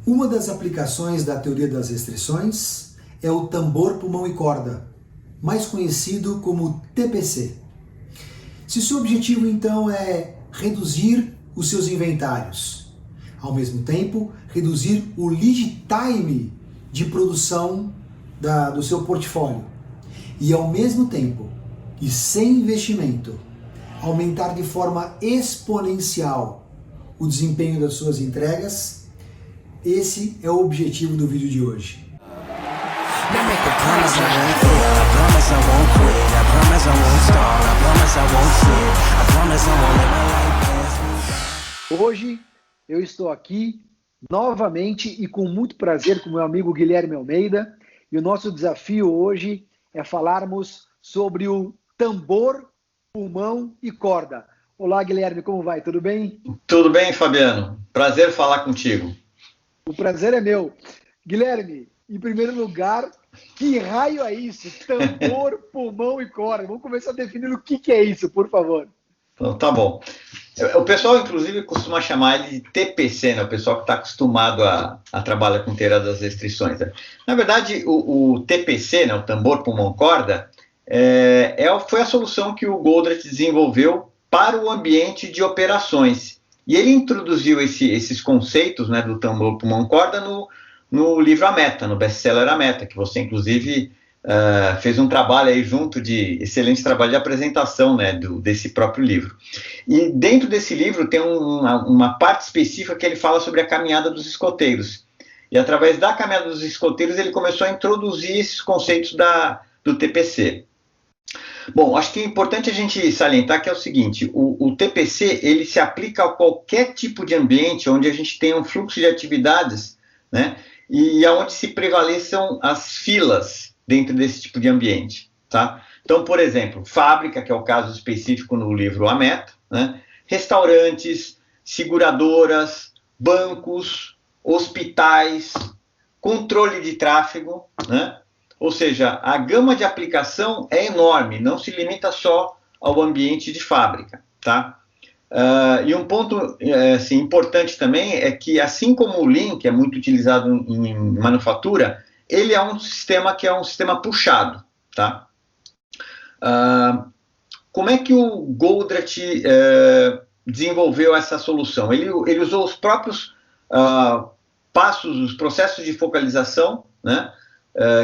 Uma das aplicações da teoria das restrições é o tambor, pulmão e corda, mais conhecido como TPC. Se seu objetivo então é reduzir os seus inventários, ao mesmo tempo reduzir o lead time de produção do seu portfólio e ao mesmo tempo e sem investimento aumentar de forma exponencial o desempenho das suas entregas, esse é o objetivo do vídeo de hoje. Hoje eu estou aqui novamente e com muito prazer com meu amigo Guilherme Almeida, e o nosso desafio hoje é falarmos sobre o tambor, pulmão e corda. Olá, Guilherme, como vai? Tudo bem? Tudo bem, Fabiano. Prazer falar contigo. O prazer é meu. Guilherme, em primeiro lugar, que raio é isso? Tambor, pulmão e corda. Vamos começar definindo o que é isso, por favor. Então, tá bom. O pessoal, inclusive, costuma chamar ele de TPC, né? O pessoal que está acostumado a trabalhar com teoria das restrições. Né? Na verdade, o TPC, né? O tambor, pulmão, corda, foi a solução que o Goldratt desenvolveu para o ambiente de operações. E ele introduziu esses conceitos, né, do tambor, pulmão, corda no livro A Meta, no best-seller A Meta, que você, inclusive, fez um trabalho aí excelente trabalho de apresentação, né, desse próprio livro. E dentro desse livro tem uma parte específica que ele fala sobre a caminhada dos escoteiros. E através da caminhada dos escoteiros ele começou a introduzir esses conceitos do TPC. Bom, acho que é importante a gente salientar que é o seguinte, o TPC ele se aplica a qualquer tipo de ambiente onde a gente tem um fluxo de atividades, né, e onde se prevaleçam as filas dentro desse tipo de ambiente. Tá? Então, por exemplo, fábrica, que é o caso específico no livro A Meta, né, restaurantes, seguradoras, bancos, hospitais, controle de tráfego, né? Ou seja, a gama de aplicação é enorme, não se limita só ao ambiente de fábrica. Tá? E um ponto assim, importante também é que, assim como o Lean, que é muito utilizado em manufatura, ele é um sistema que é um sistema puxado. Tá? Como é que o Goldratt desenvolveu essa solução? Ele usou os próprios passos, os processos de focalização, né?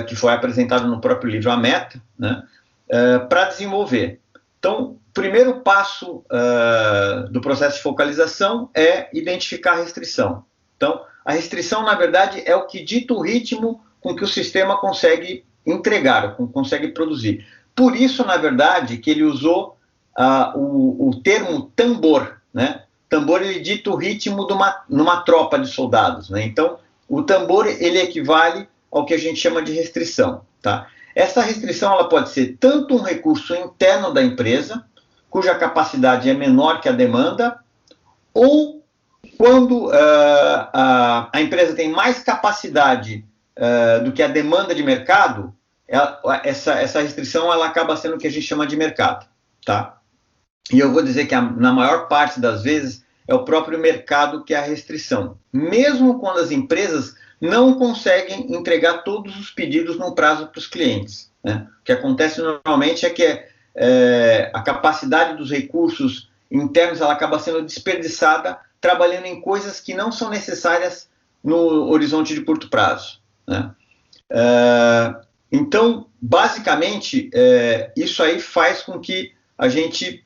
Que foi apresentado no próprio livro A Meta, né, para desenvolver. Então, o primeiro passo do processo de focalização é identificar a restrição. Então, a restrição, na verdade, é o que dita o ritmo com que o sistema consegue entregar, consegue produzir. Por isso, na verdade, que ele usou o termo tambor. Né? Tambor, ele dita o ritmo numa tropa de soldados. Né? Então, o tambor, ele equivale ao que a gente chama de restrição. Tá? Essa restrição ela pode ser tanto um recurso interno da empresa, cuja capacidade é menor que a demanda, ou quando a empresa tem mais capacidade do que a demanda de mercado, essa restrição ela acaba sendo o que a gente chama de mercado. Tá? E eu vou dizer que na maior parte das vezes é o próprio mercado que é a restrição. Mesmo quando as empresas não conseguem entregar todos os pedidos no prazo para os clientes. Né? O que acontece normalmente é que a capacidade dos recursos internos ela acaba sendo desperdiçada trabalhando em coisas que não são necessárias no horizonte de curto prazo. Né? Então, basicamente, isso aí faz com que a gente...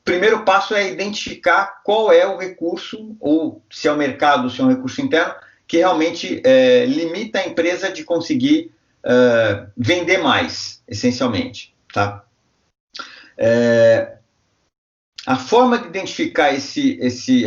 primeiro passo é identificar qual é o recurso, ou se é o mercado, se é um recurso interno, que realmente limita a empresa de conseguir vender mais, essencialmente. Tá? A forma de identificar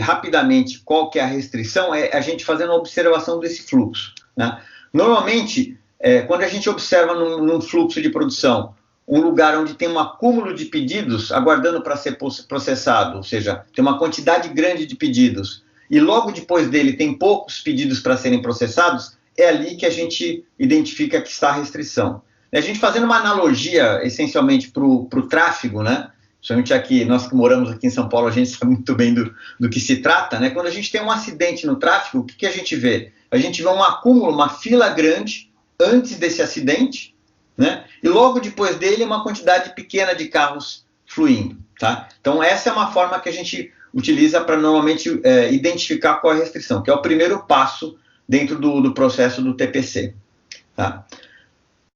rapidamente qual que é a restrição é a gente fazendo uma observação desse fluxo. Né? Normalmente, quando a gente observa num fluxo de produção um lugar onde tem um acúmulo de pedidos aguardando para ser processado, ou seja, tem uma quantidade grande de pedidos, e logo depois dele tem poucos pedidos para serem processados, é ali que a gente identifica que está a restrição. A gente fazendo uma analogia, essencialmente, para o tráfego, né? Principalmente aqui, nós que moramos aqui em São Paulo, a gente sabe muito bem do que se trata, né? Quando a gente tem um acidente no tráfego, o que a gente vê? A gente vê um acúmulo, uma fila grande antes desse acidente, né? E logo depois dele uma quantidade pequena de carros fluindo, tá? Então essa é uma forma que a gente utiliza para normalmente identificar qual é a restrição, que é o primeiro passo dentro do processo do TPC, tá?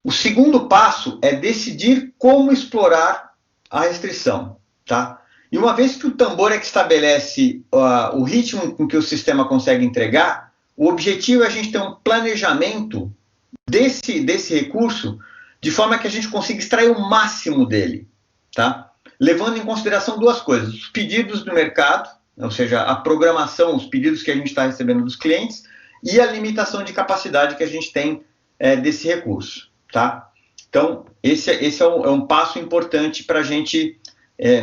O segundo passo é decidir como explorar a restrição, tá? E uma vez que o tambor é que estabelece o ritmo com que o sistema consegue entregar, o objetivo é a gente ter um planejamento desse recurso de forma que a gente consiga extrair o máximo dele, tá? Levando em consideração duas coisas: os pedidos do mercado, ou seja, a programação, os pedidos que a gente está recebendo dos clientes, e a limitação de capacidade que a gente tem desse recurso, tá? Então, esse é um passo importante para a gente,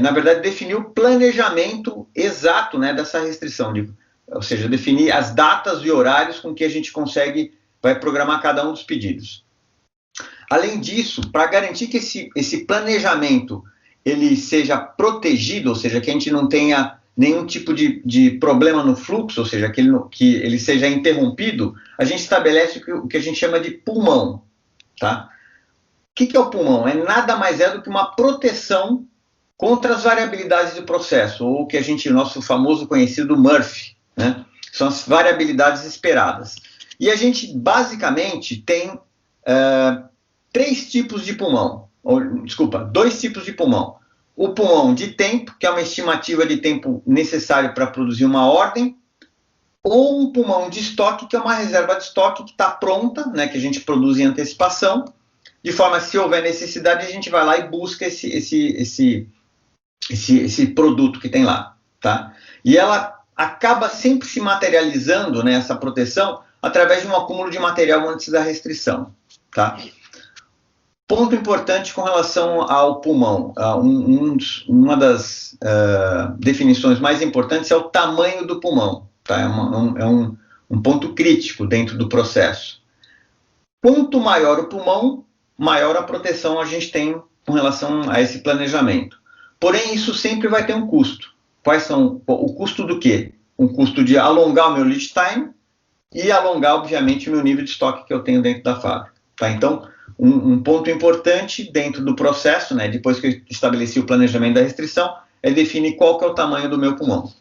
na verdade, definir o planejamento exato, né, dessa restrição, ou seja, definir as datas e horários com que a gente vai programar cada um dos pedidos. Além disso, para garantir que esse planejamento ele seja protegido, ou seja, que a gente não tenha nenhum tipo de problema no fluxo, ou seja, que ele seja interrompido, a gente estabelece o que a gente chama de pulmão, tá? O que é o pulmão? Nada mais do que uma proteção contra as variabilidades do processo, ou o que nosso famoso conhecido Murphy, né? São as variabilidades esperadas. E a gente basicamente tem dois tipos de pulmão. O pulmão de tempo, que é uma estimativa de tempo necessário para produzir uma ordem, ou um pulmão de estoque, que é uma reserva de estoque que está pronta, né, que a gente produz em antecipação, de forma que, se houver necessidade, a gente vai lá e busca esse produto que tem lá, tá? E ela acaba sempre se materializando, né, essa proteção, através de um acúmulo de material antes da restrição, tá? Ponto importante com relação ao pulmão, uma das definições mais importantes é o tamanho do pulmão, tá? É um ponto crítico dentro do processo. Quanto maior o pulmão, maior a proteção a gente tem com relação a esse planejamento. Porém, isso sempre vai ter um custo. O custo do quê? Um custo de alongar o meu lead time e alongar, obviamente, o meu nível de estoque que eu tenho dentro da fábrica, tá? Então, um ponto importante dentro do processo, né, depois que eu estabeleci o planejamento da restrição, é definir qual que é o tamanho do meu pulmão.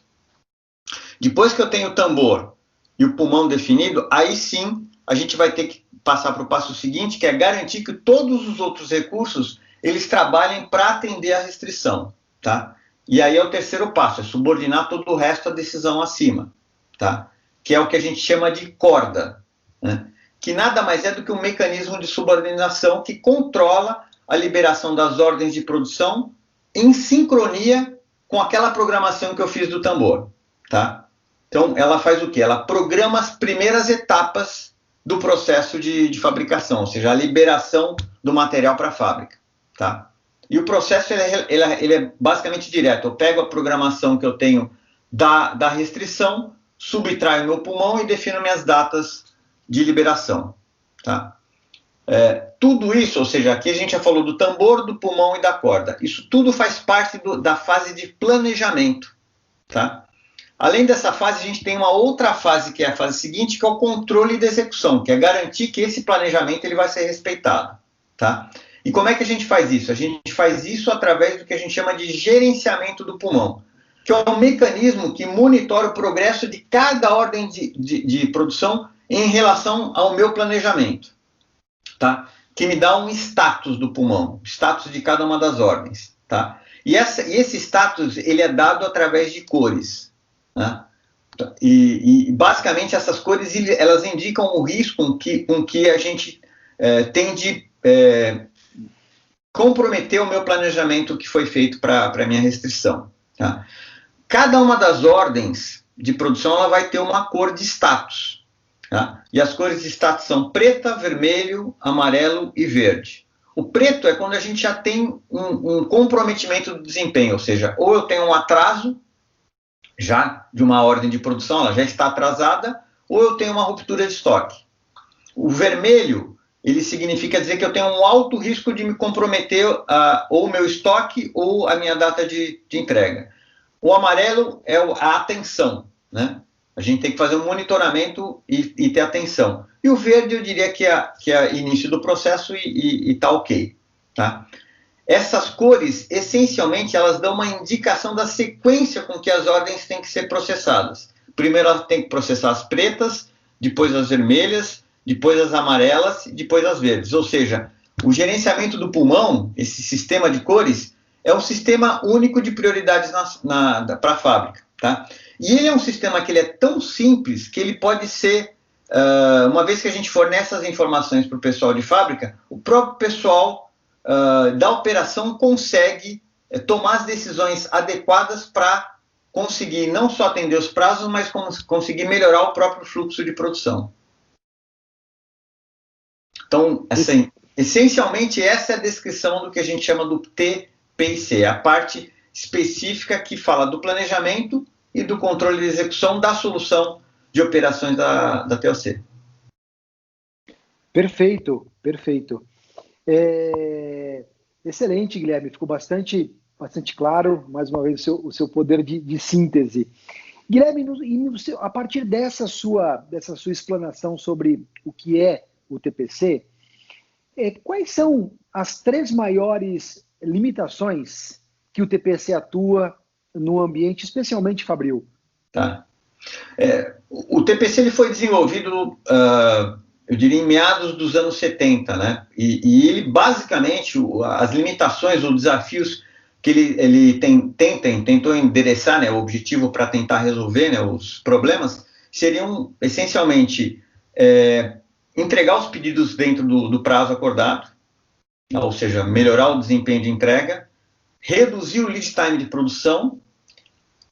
Depois que eu tenho o tambor e o pulmão definido, aí sim a gente vai ter que passar para o passo seguinte, que é garantir que todos os outros recursos eles trabalhem para atender a restrição, tá? E aí é o terceiro passo, é subordinar todo o resto à decisão acima, tá? Que é o que a gente chama de corda, né? Que nada mais é do que um mecanismo de subordinação que controla a liberação das ordens de produção em sincronia com aquela programação que eu fiz do tambor, tá? Então, ela faz o quê? Ela programa as primeiras etapas do processo de fabricação, ou seja, a liberação do material para a fábrica, tá? E o processo ele é basicamente direto. Eu pego a programação que eu tenho da restrição, subtraio meu pulmão e defino minhas datas de liberação, tá? Tudo isso, ou seja, aqui a gente já falou do tambor, do pulmão e da corda. Isso tudo faz parte da fase de planejamento, tá? Além dessa fase, a gente tem uma outra fase, que é a fase seguinte, que é o controle da execução, que é garantir que esse planejamento ele vai ser respeitado, tá? E como é que a gente faz isso? A gente faz isso através do que a gente chama de gerenciamento do pulmão, que é um mecanismo que monitora o progresso de cada ordem de produção em relação ao meu planejamento, tá? Que me dá um status do pulmão, status de cada uma das ordens, tá? E esse status ele é dado através de cores, né? E basicamente essas cores elas indicam o risco com que a gente tem de comprometer o meu planejamento que foi feito para a minha restrição, tá? Cada uma das ordens de produção ela vai ter uma cor de status, tá? E as cores de status são preta, vermelho, amarelo e verde. O preto é quando a gente já tem um comprometimento do desempenho, ou seja, ou eu tenho um atraso já de uma ordem de produção, ela já está atrasada, ou eu tenho uma ruptura de estoque. O vermelho, ele significa dizer que eu tenho um alto risco de me comprometer ou o meu estoque ou a minha data de entrega. O amarelo é a atenção, né? A gente tem que fazer um monitoramento e ter atenção. E o verde eu diria que é início do processo e tá ok, tá? Essas cores, essencialmente, elas dão uma indicação da sequência com que as ordens têm que ser processadas. Primeiro ela tem que processar as pretas, depois as vermelhas, depois as amarelas, depois as verdes. Ou seja, o gerenciamento do pulmão, esse sistema de cores, é um sistema único de prioridades para a fábrica. Tá? E ele é um sistema que ele é tão simples que ele pode ser, uma vez que a gente fornece essas informações para o pessoal de fábrica, o próprio pessoal da operação consegue tomar as decisões adequadas para conseguir não só atender os prazos, mas conseguir melhorar o próprio fluxo de produção. Então, assim, essencialmente, essa é a descrição do que a gente chama do TPIC, a parte específica que fala do planejamento e do controle de execução da solução de operações da TOC. Perfeito, perfeito. Excelente, Guilherme, ficou bastante claro, mais uma vez, o seu poder de síntese. Guilherme, a partir dessa sua explanação sobre o que é o TPC, quais são as 3 maiores limitações que o TPC atua no ambiente, especialmente fabril? Tá. O TPC ele foi desenvolvido, eu diria, em meados dos anos 70, né? E ele, basicamente, as limitações ou desafios que ele tentou endereçar, né, o objetivo para tentar resolver, né, os problemas, seriam, essencialmente, entregar os pedidos dentro do prazo acordado, ou seja, melhorar o desempenho de entrega, reduzir o lead time de produção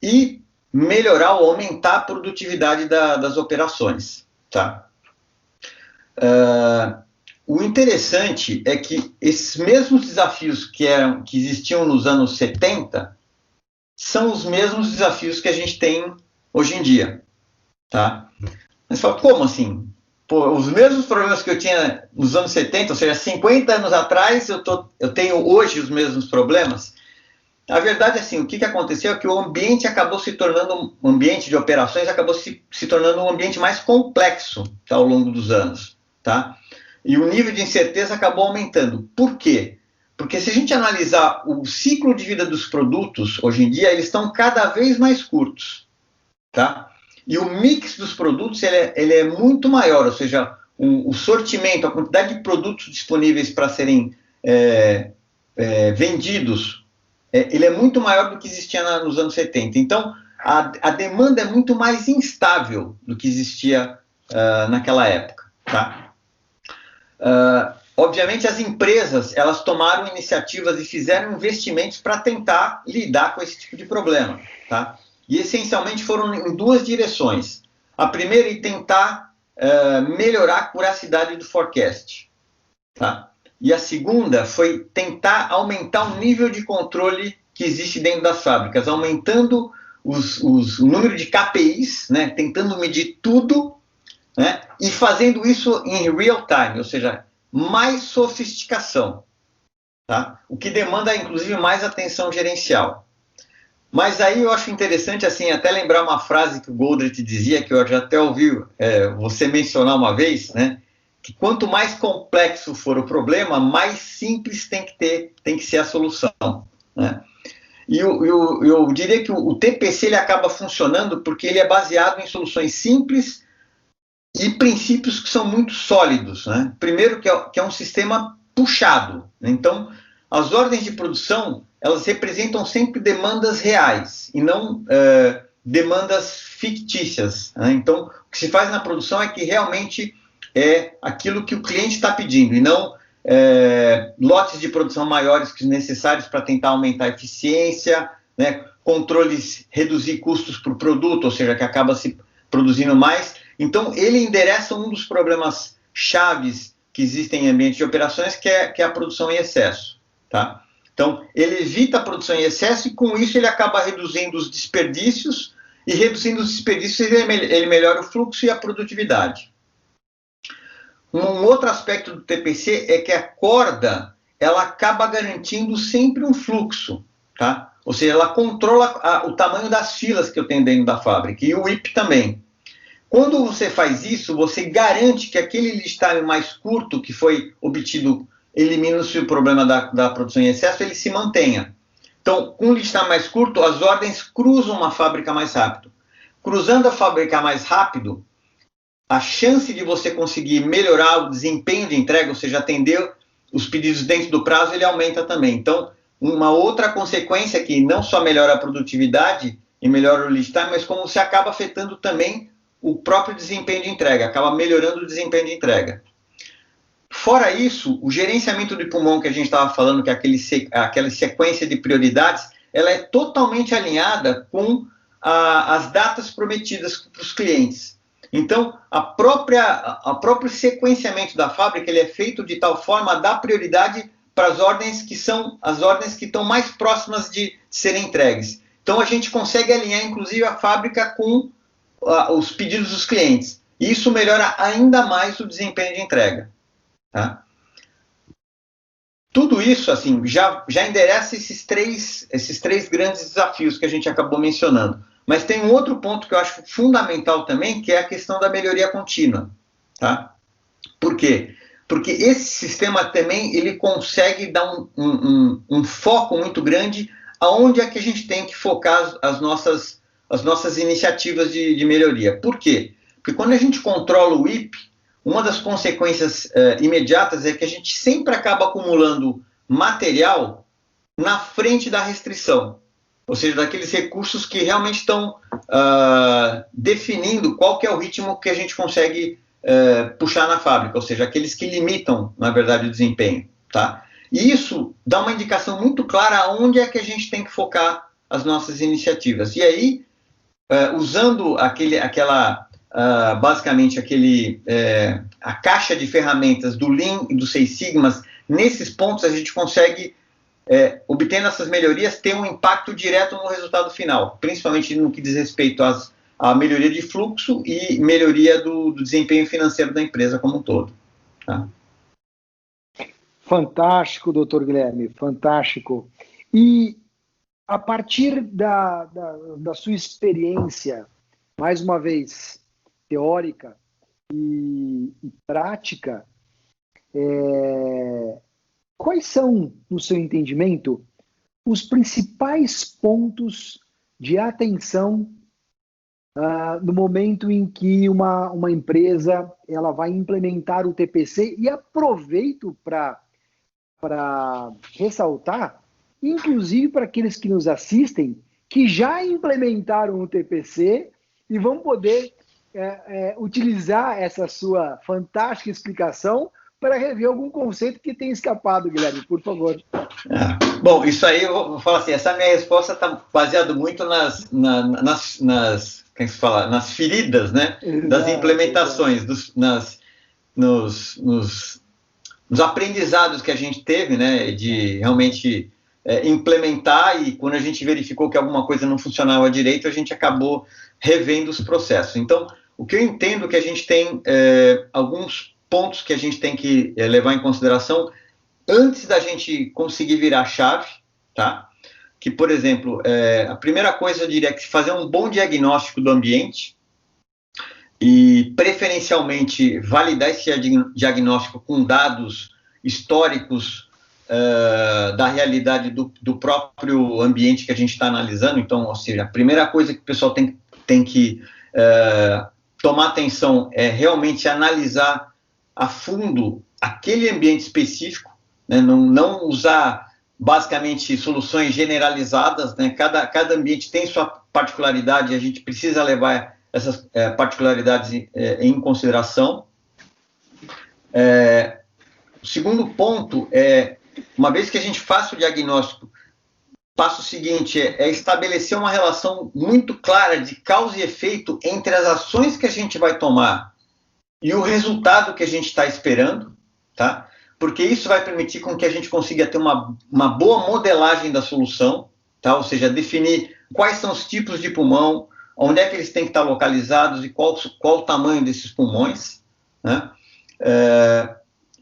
e melhorar ou aumentar a produtividade das operações. Tá? O interessante é que esses mesmos desafios que existiam nos anos 70 são os mesmos desafios que a gente tem hoje em dia. Tá? Mas fala, como assim? Pô, os mesmos problemas que eu tinha nos anos 70, ou seja, 50 anos atrás, eu tenho hoje os mesmos problemas? A verdade é assim, o que aconteceu é que o ambiente acabou se tornando, o ambiente de operações acabou se tornando um ambiente mais complexo, tá, ao longo dos anos. Tá? E o nível de incerteza acabou aumentando. Por quê? Porque se a gente analisar o ciclo de vida dos produtos, hoje em dia, eles estão cada vez mais curtos. Tá? E o mix dos produtos ele é muito maior, ou seja, o sortimento, a quantidade de produtos disponíveis para serem vendidos, ele é muito maior do que existia nos anos 70. Então, a demanda é muito mais instável do que existia naquela época. Tá? Obviamente, as empresas elas tomaram iniciativas e fizeram investimentos para tentar lidar com esse tipo de problema. Tá? E, essencialmente, foram em 2 direções. A primeira é tentar melhorar a curacidade do forecast. Tá? E a segunda foi tentar aumentar o nível de controle que existe dentro das fábricas, aumentando o número de KPIs, né, tentando medir tudo, né, e fazendo isso em real time, ou seja, mais sofisticação. Tá? O que demanda, inclusive, mais atenção gerencial. Mas aí eu acho interessante, assim, até lembrar uma frase que o Goldratt dizia, que eu já até ouvi você mencionar uma vez, né? Que quanto mais complexo for o problema, mais simples tem que ser a solução. Né? E eu diria que o TPC ele acaba funcionando porque ele é baseado em soluções simples e princípios que são muito sólidos. Né? Primeiro, que é um sistema puxado. Né? Então, as ordens de produção elas representam sempre demandas reais e não demandas fictícias. Né? Então, o que se faz na produção é que realmente é aquilo que o cliente está pedindo e não lotes de produção maiores que necessários para tentar aumentar a eficiência, né? Controles, reduzir custos para o produto, ou seja, que acaba se produzindo mais. Então, ele endereça um dos problemas chaves que existem em ambiente de operações, que é a produção em excesso. Tá? Então, ele evita a produção em excesso e, com isso, ele acaba reduzindo os desperdícios e, reduzindo os desperdícios, ele melhora o fluxo e a produtividade. Um outro aspecto do TPC é que a corda, ela acaba garantindo sempre um fluxo, tá? Ou seja, ela controla o tamanho das filas que eu tenho dentro da fábrica, e o WIP também. Quando você faz isso, você garante que aquele lead time mais curto que foi obtido, eliminando-se o problema da produção em excesso, ele se mantenha. Então, com o lead time mais curto, as ordens cruzam uma fábrica mais rápido. Cruzando a fábrica mais rápido, a chance de você conseguir melhorar o desempenho de entrega, ou seja, atender os pedidos dentro do prazo, ele aumenta também. Então, uma outra consequência que não só melhora a produtividade e melhora o lead time, mas como você acaba afetando também o próprio desempenho de entrega, acaba melhorando o desempenho de entrega. Fora isso, o gerenciamento de pulmão que a gente estava falando, que é aquela sequência de prioridades, ela é totalmente alinhada com as datas prometidas para os clientes. Então, a próprio sequenciamento da fábrica ele é feito de tal forma a dar prioridade para as ordens que são as ordens que estão mais próximas de serem entregues. Então, a gente consegue alinhar, inclusive, a fábrica com os pedidos dos clientes. E isso melhora ainda mais o desempenho de entrega. Tá? Tudo isso assim, já endereça esses três grandes desafios que a gente acabou mencionando. Mas tem um outro ponto que eu acho fundamental também, que é a questão da melhoria contínua. Tá? Por quê? Porque esse sistema também ele consegue dar um foco muito grande aonde é que a gente tem que focar as nossas iniciativas de melhoria. Por quê? Porque quando a gente controla o WIP, uma das consequências imediatas é que a gente sempre acaba acumulando material na frente da restrição. Ou seja, daqueles recursos que realmente estão definindo qual que é o ritmo que a gente consegue puxar na fábrica. Ou seja, aqueles que limitam, na verdade, o desempenho. Tá? E isso dá uma indicação muito clara aonde é que a gente tem que focar as nossas iniciativas. E aí, usando basicamente a caixa de ferramentas do Lean e do Six Sigmas, nesses pontos a gente consegue, obtendo essas melhorias, ter um impacto direto no resultado final, principalmente no que diz respeito à melhoria de fluxo e melhoria do desempenho financeiro da empresa como um todo. Tá? Fantástico, doutor Guilherme, fantástico. E a partir da sua experiência, mais uma vez, teórica e prática, quais são, no seu entendimento, os principais pontos de atenção no momento em que uma empresa ela vai implementar o TPC? E aproveito para ressaltar, inclusive para aqueles que nos assistem, que já implementaram o TPC e vão poder utilizar essa sua fantástica explicação para rever algum conceito que tenha escapado, Guilherme, por favor. Bom, isso aí eu vou falar assim, essa minha resposta está baseada muito nas feridas, né, das implementações, nos aprendizados que a gente teve, né, de realmente implementar, e quando a gente verificou que alguma coisa não funcionava direito, a gente acabou revendo os processos. Então, o que eu entendo que a gente tem alguns pontos que a gente tem que levar em consideração antes da gente conseguir virar a chave, tá? Que, por exemplo, a primeira coisa eu diria que fazer um bom diagnóstico do ambiente e, preferencialmente, validar esse diagnóstico com dados históricos da realidade do próprio ambiente que a gente está analisando. Então, ou seja, a primeira coisa que o pessoal tem que tomar atenção é realmente analisar a fundo aquele ambiente específico, né? Não usar basicamente soluções generalizadas, né? Cada ambiente tem sua particularidade e a gente precisa levar essas particularidades em consideração. O segundo ponto é, uma vez que a gente faça o diagnóstico, passo seguinte é estabelecer uma relação muito clara de causa e efeito entre as ações que a gente vai tomar e o resultado que a gente está esperando, tá? Porque isso vai permitir com que a gente consiga ter uma boa modelagem da solução, tá? Ou seja, definir quais são os tipos de pulmão, onde é que eles têm que estar localizados e qual o tamanho desses pulmões, né?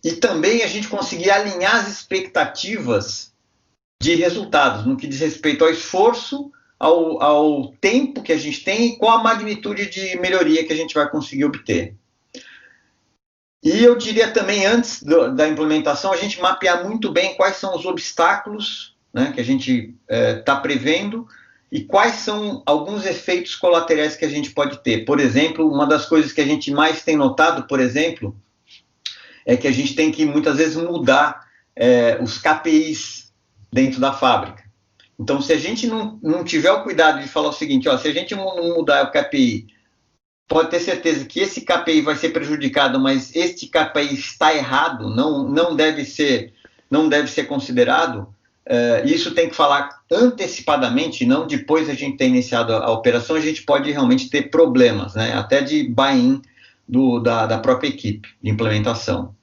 e também a gente conseguir alinhar as expectativas de resultados, no que diz respeito ao esforço, ao tempo que a gente tem e qual a magnitude de melhoria que a gente vai conseguir obter. E eu diria também, antes da implementação, a gente mapear muito bem quais são os obstáculos, né, que a gente está prevendo e quais são alguns efeitos colaterais que a gente pode ter. Por exemplo, uma das coisas que a gente mais tem notado, por exemplo, é que a gente tem que muitas vezes mudar os KPIs dentro da fábrica. Então, se a gente não tiver o cuidado de falar o seguinte, se a gente não mudar o KPI, pode ter certeza que esse KPI vai ser prejudicado, mas este KPI está errado, não deve ser considerado. Isso tem que falar antecipadamente, não depois a gente ter iniciado a operação, a gente pode realmente ter problemas, né? Até de buy-in da própria equipe de implementação.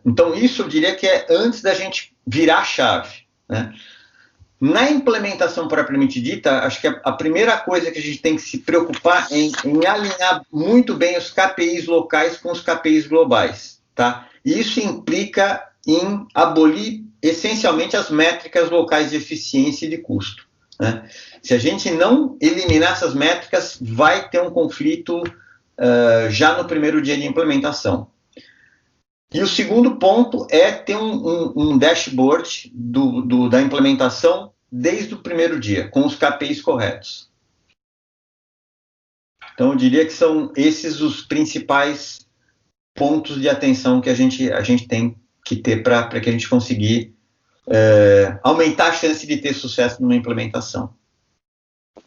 Então, isso eu diria que é antes da gente virar a chave, né? Na implementação propriamente dita, acho que a primeira coisa que a gente tem que se preocupar é em alinhar muito bem os KPIs locais com os KPIs globais, tá? E isso implica em abolir essencialmente as métricas locais de eficiência e de custo, né? Se a gente não eliminar essas métricas, vai ter um conflito já no primeiro dia de implementação. E o segundo ponto é ter um dashboard da implementação desde o primeiro dia, com os KPIs corretos. Então, eu diria que são esses os principais pontos de atenção que a gente tem que ter para que a gente conseguir aumentar a chance de ter sucesso numa implementação.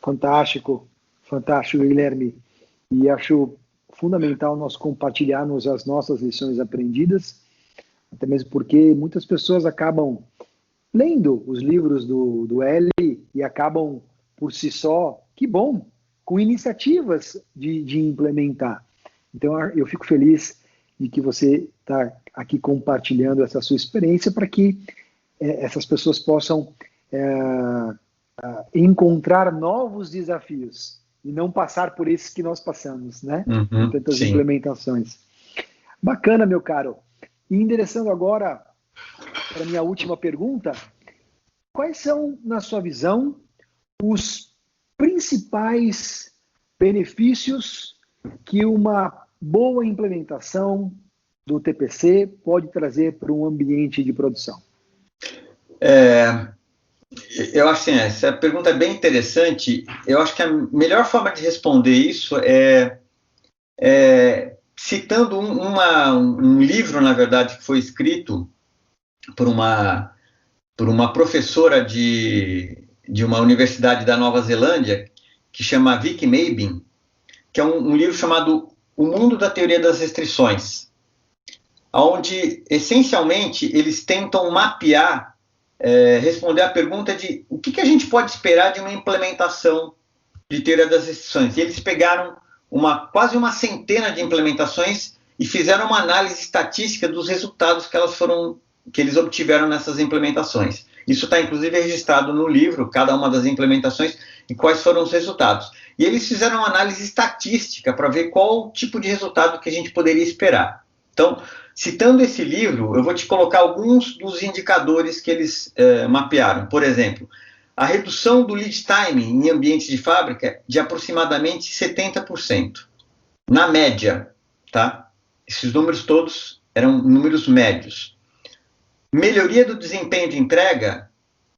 Fantástico, fantástico, Guilherme. E acho fundamental nós compartilharmos as nossas lições aprendidas, até mesmo porque muitas pessoas acabam lendo os livros do L e acabam por si só, que bom, com iniciativas de implementar. Então eu fico feliz de que você está aqui compartilhando essa sua experiência para que essas pessoas possam encontrar novos desafios e não passar por esses que nós passamos, né? Uhum, tantas sim. implementações. Bacana, meu caro. E endereçando agora para a minha última pergunta, quais são, na sua visão, os principais benefícios que uma boa implementação do TPC pode trazer para um ambiente de produção? Eu acho assim, essa pergunta é bem interessante. Eu acho que a melhor forma de responder isso é citando um livro, na verdade, que foi escrito por uma professora de uma universidade da Nova Zelândia, que chama Vicky Mabin, que é um livro chamado O Mundo da Teoria das Restrições, onde, essencialmente, eles tentam mapear, responder à pergunta de o que a gente pode esperar de uma implementação de teoria das restrições. E eles pegaram quase uma centena de implementações e fizeram uma análise estatística dos resultados que eles obtiveram nessas implementações. Isso está, inclusive, registrado no livro, cada uma das implementações e quais foram os resultados. E eles fizeram uma análise estatística para ver qual tipo de resultado que a gente poderia esperar. Então, citando esse livro, eu vou te colocar alguns dos indicadores que eles mapearam. Por exemplo, a redução do lead time em ambientes de fábrica de aproximadamente 70%, na média, tá? Esses números todos eram números médios. Melhoria do desempenho de entrega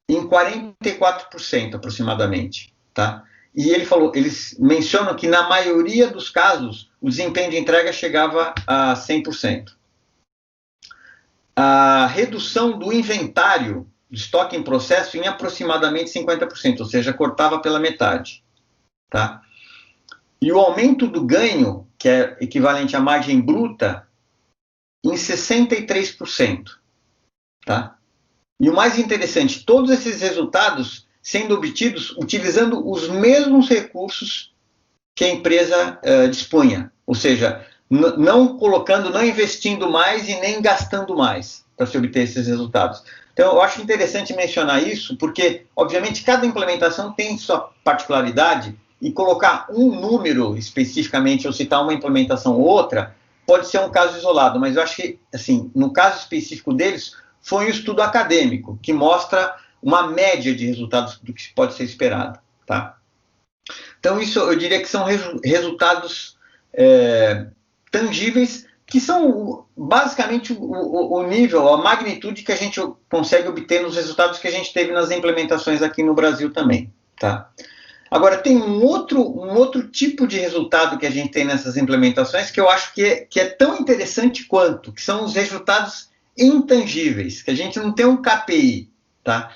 em 44% aproximadamente, tá? E eles mencionam que na maioria dos casos o desempenho de entrega chegava a 100%. A redução do inventário de estoque em processo em aproximadamente 50%, ou seja, cortava pela metade, tá? E o aumento do ganho, que é equivalente à margem bruta, em 63%. Tá? E o mais interessante, todos esses resultados sendo obtidos utilizando os mesmos recursos que a empresa dispunha, ou seja, não investindo mais e nem gastando mais para se obter esses resultados. Então, eu acho interessante mencionar isso, porque, obviamente, cada implementação tem sua particularidade e colocar um número especificamente ou citar uma implementação ou outra pode ser um caso isolado, mas eu acho que, assim, no caso específico deles, foi um estudo acadêmico que mostra uma média de resultados do que pode ser esperado, tá? Então, isso eu diria que são resultados tangíveis, que são basicamente o nível, a magnitude que a gente consegue obter nos resultados que a gente teve nas implementações aqui no Brasil também, tá? Agora, tem um outro tipo de resultado que a gente tem nessas implementações que eu acho que é tão interessante quanto, que são os resultados intangíveis, que a gente não tem um KPI, tá?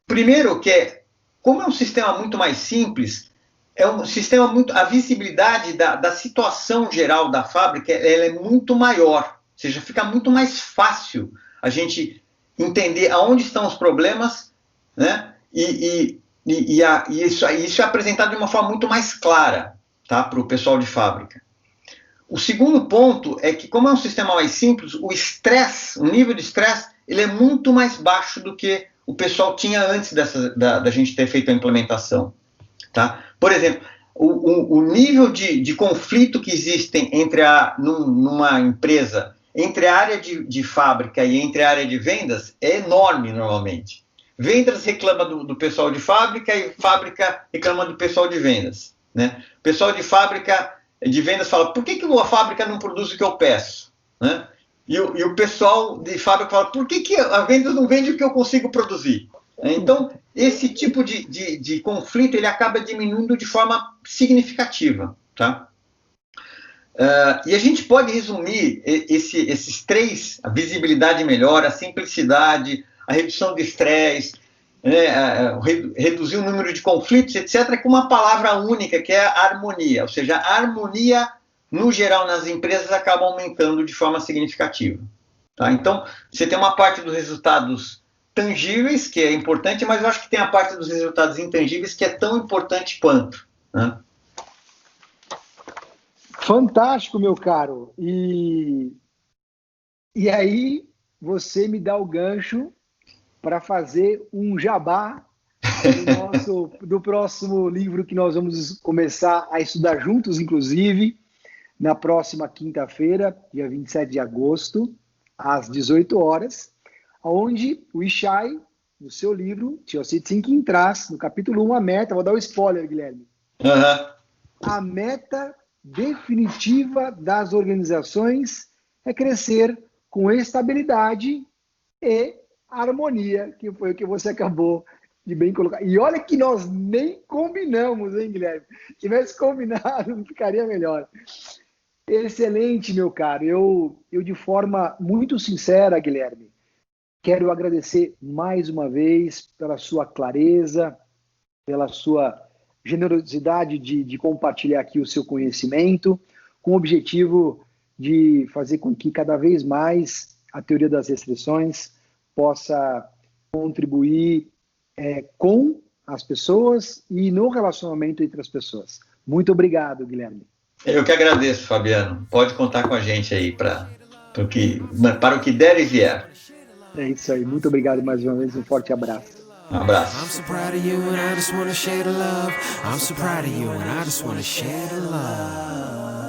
Primeiro, como é um sistema muito mais simples, é um sistema a visibilidade da situação geral da fábrica ela é muito maior, ou seja, fica muito mais fácil a gente entender aonde estão os problemas, né? E isso é apresentado de uma forma muito mais clara, tá, para o pessoal de fábrica. O segundo ponto é que, como é um sistema mais simples, o nível de estresse, ele é muito mais baixo do que o pessoal tinha antes da gente ter feito a implementação. Tá? Por exemplo, o nível de conflito que existem numa empresa, entre a área de fábrica e entre a área de vendas, é enorme normalmente. Vendas reclama do pessoal de fábrica e fábrica reclama do pessoal de vendas, né? O pessoal de vendas fala, por que a fábrica não produz o que eu peço? Né? E o pessoal de fábrica fala, por que a vendas não vende o que eu consigo produzir? Então, esse tipo de conflito ele acaba diminuindo de forma significativa. Tá? E a gente pode resumir esses três, a visibilidade melhor, a simplicidade, a redução de estresse, reduzir o número de conflitos, etc., com uma palavra única, que é a harmonia. Ou seja, a harmonia, no geral, nas empresas, acaba aumentando de forma significativa. Tá? Então, você tem uma parte dos resultados tangíveis, que é importante, mas eu acho que tem a parte dos resultados intangíveis, que é tão importante quanto. Né? Fantástico, meu caro. E aí, você me dá o gancho para fazer um jabá do próximo livro que nós vamos começar a estudar juntos, inclusive, na próxima quinta-feira, dia 27 de agosto, às 18 horas, onde o Yishai, no seu livro, Tzion Thinking, traz, no capítulo 1, a meta, vou dar um spoiler, Guilherme, a meta definitiva das organizações é crescer com estabilidade e harmonia, que foi o que você acabou de bem colocar. E olha que nós nem combinamos, hein, Guilherme? Se tivesse combinado, não ficaria melhor. Excelente, meu caro. Eu de forma muito sincera, Guilherme, quero agradecer mais uma vez pela sua clareza, pela sua generosidade de compartilhar aqui o seu conhecimento, com o objetivo de fazer com que cada vez mais a teoria das restrições possa contribuir com as pessoas e no relacionamento entre as pessoas. Muito obrigado, Guilherme. Eu que agradeço, Fabiano. Pode contar com a gente aí para o que der e vier. É isso aí. Muito obrigado mais uma vez. Um forte abraço. Um abraço. I'm so proud of you and I just wanna share the love. I'm so proud of you and I just wanna share the love.